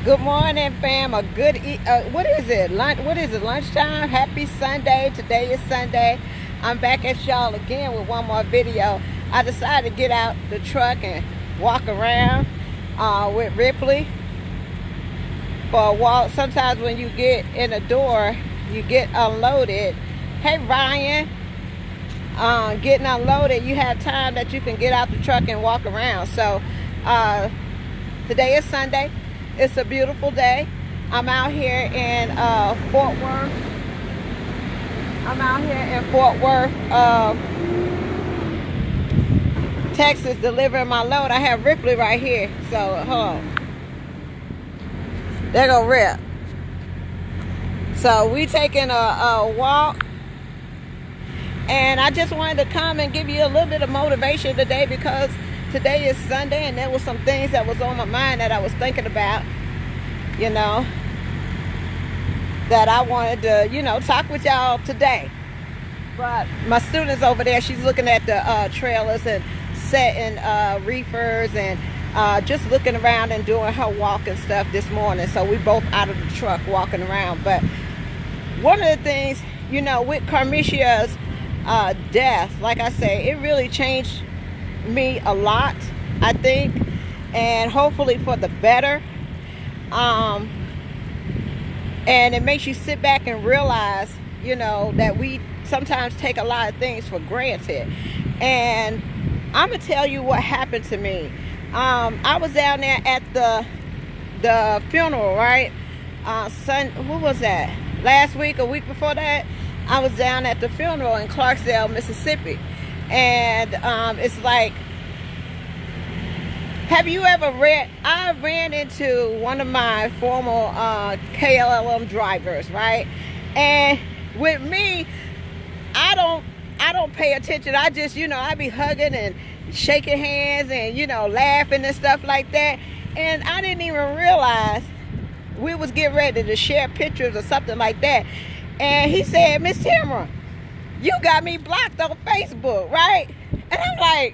Good morning, fam. What is it? What is it? Lunchtime. Happy Sunday. Today is Sunday. I'm back at y'all again with one more video. I decided to get out the truck and walk around with Ripley for a walk. Sometimes when you get in the door, you get unloaded. Hey, Ryan. Getting unloaded, you have time that you can get out the truck and walk around. So today is Sunday. It's a beautiful day. I'm out here in Fort Worth. Texas, delivering my load. I have Ripley right here. So hold on. There go Rip. So we taking a walk. And I just wanted to come and give you a little bit of motivation today, because today is Sunday and there was some things that was on my mind that I was thinking about, that I wanted to, talk with y'all today. But my student's over there, she's looking at the trailers and setting reefers and just looking around and doing her walk and stuff this morning. So we both out of the truck walking around. But one of the things, with Carmicia's death, like I say, it really changed me a lot, I think, and hopefully for the better. And it makes you sit back and realize, that we sometimes take a lot of things for granted. And I'm gonna tell you what happened to me. I was down there at the funeral, right? What was that? Last week, a week before that, I was down at the funeral in Clarksdale, Mississippi. And it's like, have you ever I ran into one of my former KLM drivers, right? And with me, I don't pay attention. I just, I be hugging and shaking hands and, laughing and stuff like that. And I didn't even realize we was getting ready to share pictures or something like that. And he said, "Miss Tamara, you got me blocked on Facebook, right?" And I'm like,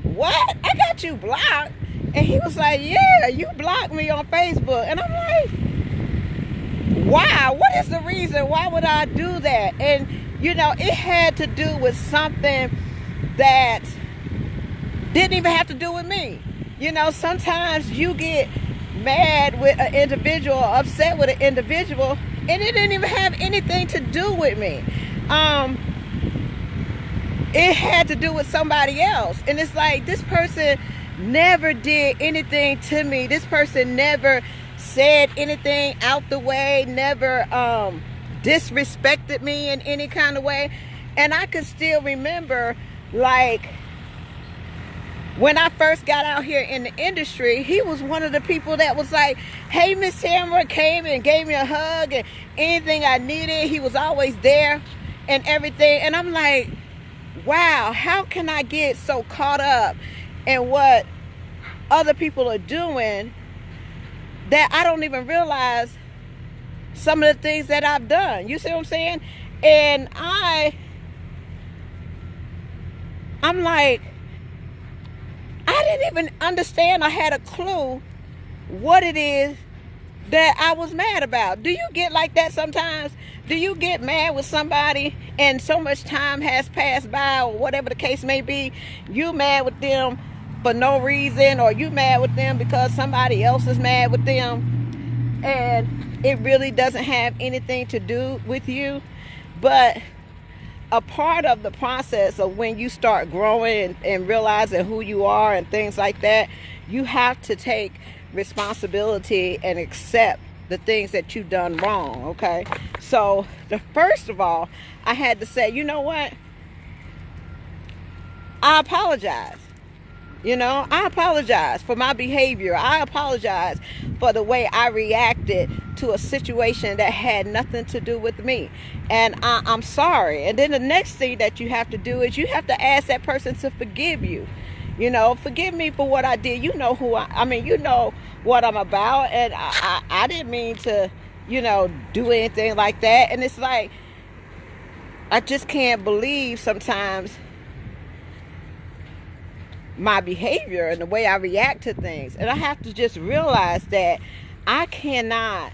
"What? I got you blocked?" And he was like, "Yeah, you blocked me on Facebook." And I'm like, wow, what is the reason? Why would I do that? And, it had to do with something that didn't even have to do with me. Sometimes you get mad with an individual, upset with an individual, and it didn't even have anything to do with me. It had to do with somebody else. And it's like, this person never did anything to me. This person never said anything out the way, never disrespected me in any kind of way. And I can still remember, like, when I first got out here in the industry, he was one of the people that was like, "Hey, Miss Tamara," came and gave me a hug, and anything I needed, he was always there and everything. And I'm like, wow, how can I get so caught up in what other people are doing that I don't even realize some of the things that I've done? You see what I'm saying? And I'm like, I didn't even understand, I had a clue what it is that I was mad about. Do you get like that sometimes? Do you get mad with somebody and so much time has passed by, or whatever the case may be, you mad with them for no reason, or you mad with them because somebody else is mad with them, and it really doesn't have anything to do with you? But a part of the process of when you start growing and realizing who you are and things like that, you have to take responsibility and accept the things that you've done wrong, okay? So, first of all, I had to say, you know what? I apologize. I apologize for my behavior. I apologize for the way I reacted to a situation that had nothing to do with me. And I'm sorry. And then the next thing that you have to do is you have to ask that person to forgive you. Forgive me for what I did. You know who I mean, you know what I'm about. And I didn't mean to, do anything like that. And it's like, I just can't believe sometimes my behavior and the way I react to things. And I have to just realize that I cannot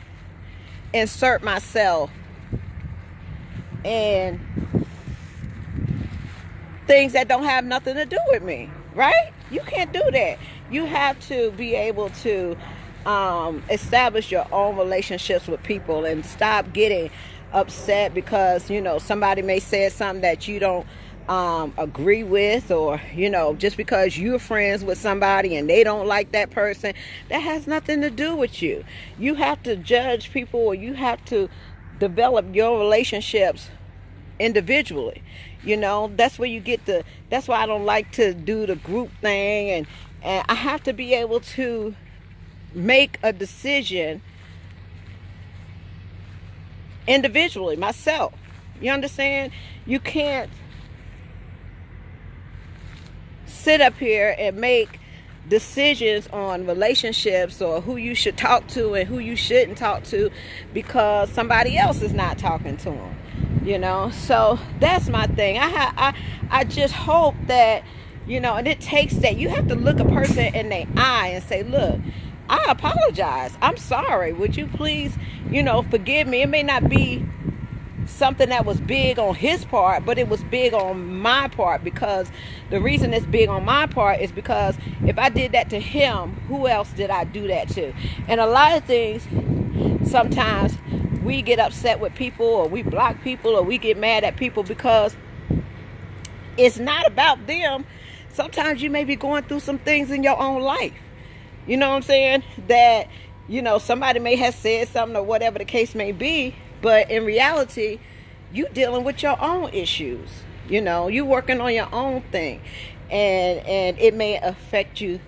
insert myself in things that don't have nothing to do with me, right? You can't do that. You have to be able to establish your own relationships with people and stop getting upset because, you know, somebody may say something that you don't agree with, or, you know, just because you're friends with somebody and they don't like that person, that has nothing to do with you. You have to judge people, or you have to develop your relationships individually. You know, that's where you get that's why I don't like to do the group thing, and I have to be able to make a decision individually myself. You understand? You can't sit up here and make decisions on relationships or who you should talk to and who you shouldn't talk to because somebody else is not talking to them. You know, so that's my thing. I just hope that, you know, and it takes that. You have to look a person in their eye and say, look, I apologize. I'm sorry. Would you please, you know, forgive me? It may not be something that was big on his part, but it was big on my part, because the reason it's big on my part is because if I did that to him, who else did I do that to? And a lot of things, sometimes we get upset with people, or we block people, or we get mad at people because it's not about them. Sometimes you may be going through some things in your own life. You know what I'm saying? That, you know, somebody may have said something or whatever the case may be, but in reality, you dealing with your own issues. You know, you working on your own thing, and it may affect you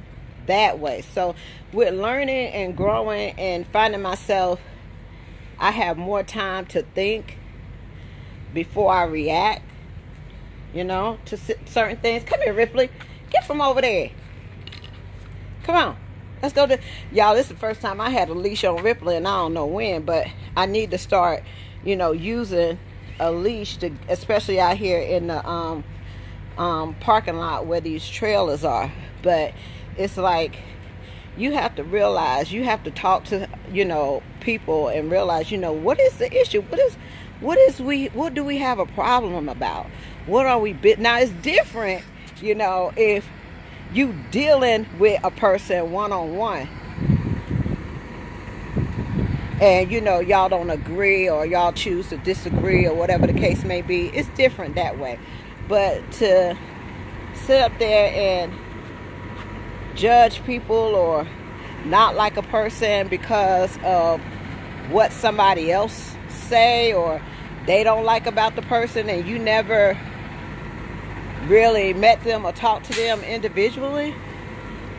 that way. So with learning and growing and finding myself, I have more time to think before I react, you know, to certain things. Come here, Ripley. Get from over there. Come on. Let's go to... Y'all, this is the first time I had a leash on Ripley, and I don't know when, but I need to start, you know, using a leash, to, especially out here in the parking lot where these trailers are. But it's like, you have to realize, you have to talk to, you know, people and realize, you know, what is the issue? What do we have a problem about? What are we now? It's different, you know, if you dealing with a person one-on-one and, you know, y'all don't agree, or y'all choose to disagree, or whatever the case may be. It's different that way. But to sit up there and judge people or not like a person because of what somebody else say or they don't like about the person, and you never really met them or talked to them individually,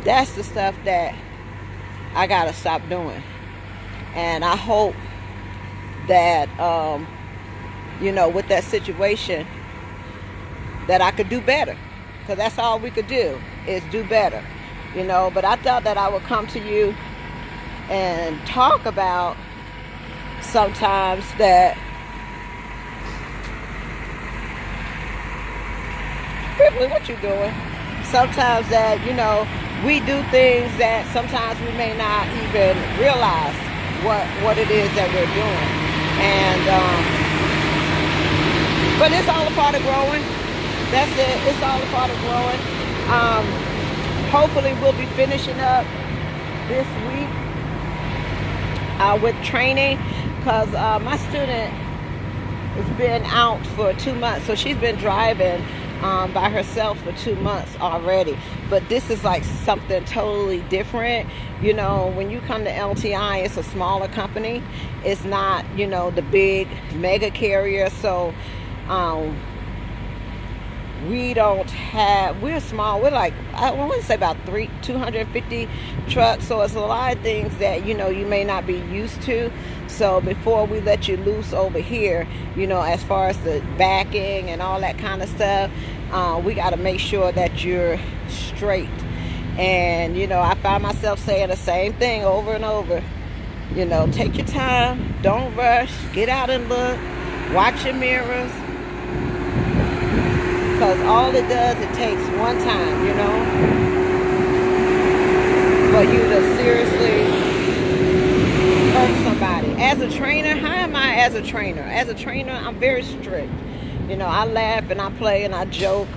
that's the stuff that I gotta stop doing. And I hope that you know, with that situation, that I could do better, because that's all we could do is do better, you know. But I thought that I would come to you and talk about sometimes that Ripley, what you doing? Sometimes that, you know, we do things that sometimes we may not even realize what it is that we're doing. And but it's all a part of growing. That's it. It's all a part of growing. Hopefully we'll be finishing up this week with training, because my student has been out for 2 months, so she's been driving by herself for 2 months already. But this is like something totally different. You know, when you come to LTI, it's a smaller company. It's not, you know, the big mega carrier. So we're small. We're like, I want to say about 250 trucks. So it's a lot of things that, you know, you may not be used to. So before we let you loose over here, you know, as far as the backing and all that kind of stuff, we got to make sure that you're straight. And, you know, I find myself saying the same thing over and over. You know, take your time. Don't rush. Get out and look. Watch your mirrors. Because all it does, it takes one time, you know, for you to seriously body. As a trainer, how am I as a trainer? As a trainer, I'm very strict. You know, I laugh and I play and I joke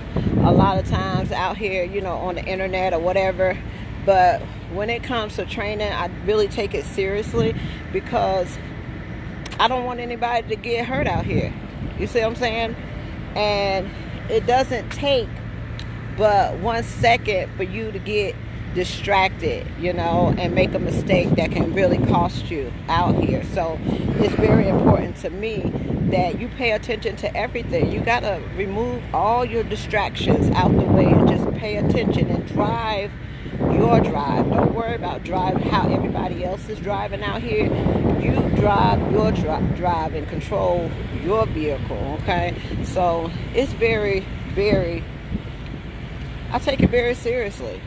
a lot of times out here, you know, on the internet or whatever. But when it comes to training, I really take it seriously because I don't want anybody to get hurt out here. You see what I'm saying? And it doesn't take but 1 second for you to get distracted, you know, and make a mistake that can really cost you out here. So it's very important to me that you pay attention to everything. You got to remove all your distractions out the way and just pay attention and drive your drive. Don't worry about driving how everybody else is driving out here. You drive your drive and control your vehicle, okay? So it's very, very, I take it very seriously.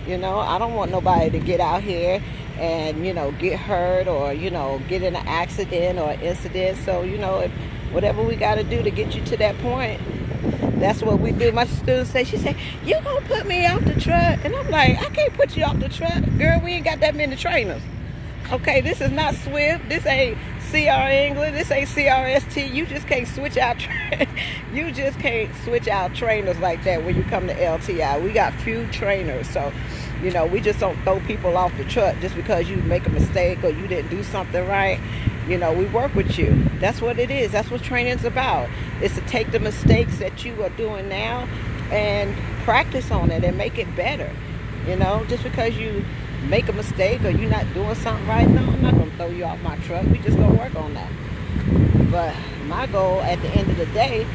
You know, I don't want nobody to get out here and, you know, get hurt or, you know, get in an accident or incident. So, you know, if whatever we got to do to get you to that point, that's what we do. My students say, she said, you gonna put me off the truck? And I'm like, I can't put you off the truck. Girl, we ain't got that many trainers. Okay, this is not Swift. This ain't CR England. This ain't CRST. You just can't switch out. You just can't switch out trainers like that when you come to LTI. We got few trainers, so you know we just don't throw people off the truck just because you make a mistake or you didn't do something right. You know, we work with you. That's what it is. That's what training's about. It's to take the mistakes that you are doing now and practice on it and make it better. You know, just because you make a mistake or you're not doing something right, no, I'm not going to throw you off my truck. We just going to work on that. But my goal at the end of the day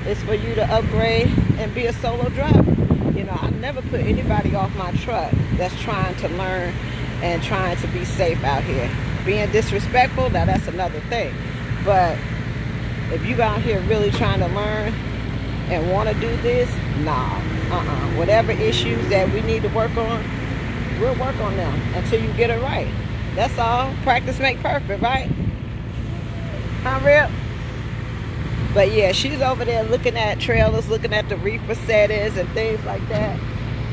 is for you to upgrade and be a solo driver. You know, I never put anybody off my truck that's trying to learn and trying to be safe out here. Being disrespectful, now that's another thing. But if you out here really trying to learn and want to do this, nah, whatever issues that we need to work on, we'll work on them until you get it right. That's all. Practice make perfect, right? Huh, Rip? But yeah, she's over there looking at trailers, looking at the reefer settings and things like that.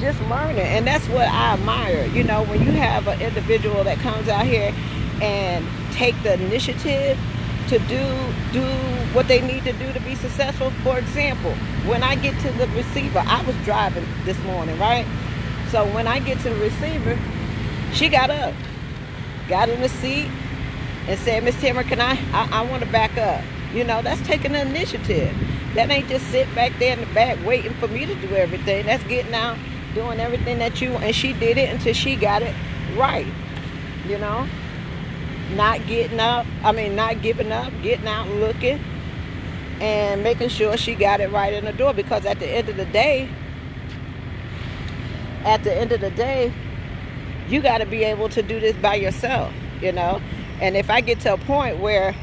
Just learning. And that's what I admire. You know, when you have an individual that comes out here and take the initiative to do what they need to do to be successful. For example, when I get to the receiver, I was driving this morning, right? So when I get to the receiver, she got up, got in the seat, and said, Miss Timmer, can I want to back up. You know, that's taking the initiative. That ain't just sit back there in the back waiting for me to do everything. That's getting out, doing everything that you, and she did it until she got it right. You know, not giving up, getting out and looking and making sure she got it right in the door, because at the end of the day, you got to be able to do this by yourself, you know. And if I get to a point where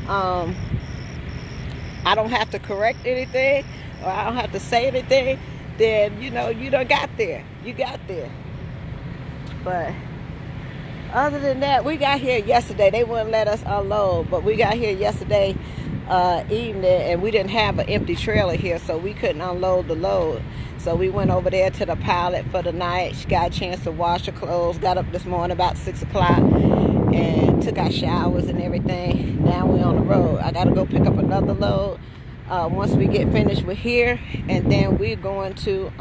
I don't have to correct anything or I don't have to say anything, then, you know, you done got there. You got there. But other than that, we got here yesterday. They wouldn't let us unload, but we got here yesterday evening, and we didn't have an empty trailer here, so we couldn't unload the load. So we went over there to the pilot for the night. She got a chance to wash her clothes. Got up this morning about 6 o'clock and took our showers and everything. Now we're on the road. I got to go pick up another load once we get finished with here, and then we're going to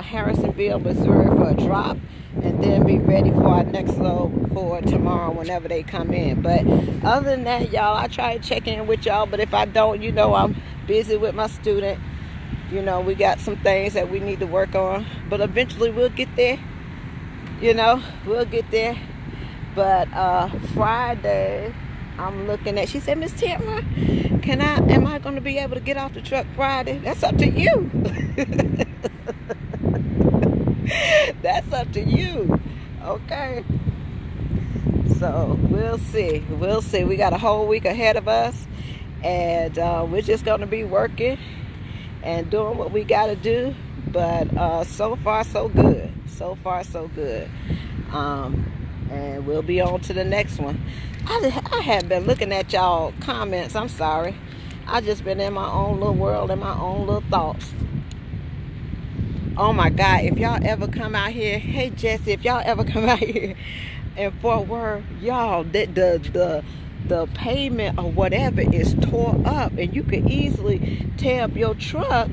Harrisonville, Missouri for a drop, and then be ready for our next load for tomorrow whenever they come in. But other than that, y'all, I try to check in with y'all, but if I don't, you know, I'm busy with my student. You know, we got some things that we need to work on, but eventually we'll get there. You know, we'll get there. But Friday, I'm looking at, she said, Miss Timmer, am I going to be able to get off the truck Friday? That's up to you. That's up to you. Okay. So we'll see. We'll see. We got a whole week ahead of us, and we're just going to be working and doing what we got to do. But so far, so good. So far, so good. And we'll be on to the next one. I have been looking at y'all comments. I'm sorry. I just been in my own little world and my own little thoughts. Oh my God, if y'all ever come out here, hey Jesse, if y'all ever come out here in Fort Worth, y'all, the pavement or whatever is tore up, and you could easily tear up your truck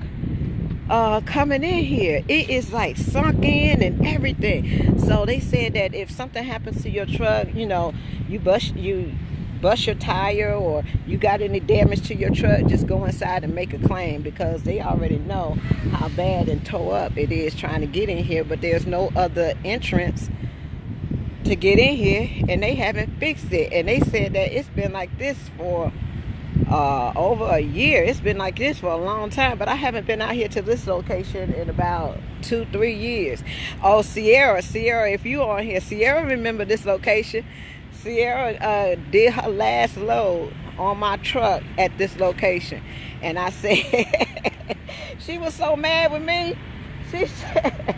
coming in here. It is like sunk in and everything. So they said that if something happens to your truck, you know, you bust your tire, or you got any damage to your truck, just go inside and make a claim, because they already know how bad and tore up it is trying to get in here. But there's no other entrance to get in here, and they haven't fixed it. And they said that it's been like this for over a year. It's been like this for a long time, but I haven't been out here to this location in about 2-3 years. Oh, Sierra, if you on here, Sierra, remember this location. Sierra did her last load on my truck at this location, and I said, she was so mad with me. She said,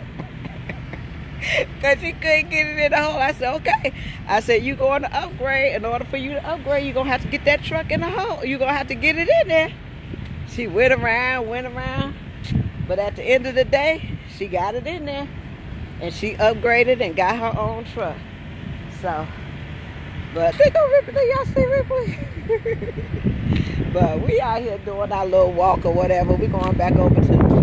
because she couldn't get it in the hole. I said, okay. I said, you going to upgrade. In order for you to upgrade, you're going to have to get that truck in the hole. You're going to have to get it in there. She went around. But at the end of the day, she got it in there. And she upgraded and got her own truck. So, but they go Ripley. Y'all see Ripley? But we out here doing our little walk or whatever. We going back over to the truck.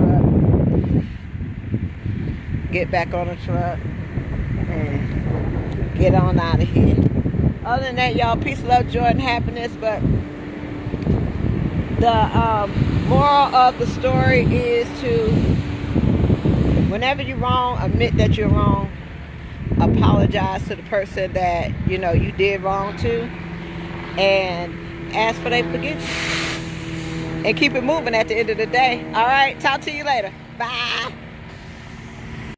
Get back on the truck and get on out of here. Other than that, y'all, peace, love, joy, and happiness. But the moral of the story is to, whenever you're wrong, admit that you're wrong. Apologize to the person that you know you did wrong to, and ask for their forgiveness, and keep it moving at the end of the day. All right, talk to you later. Bye.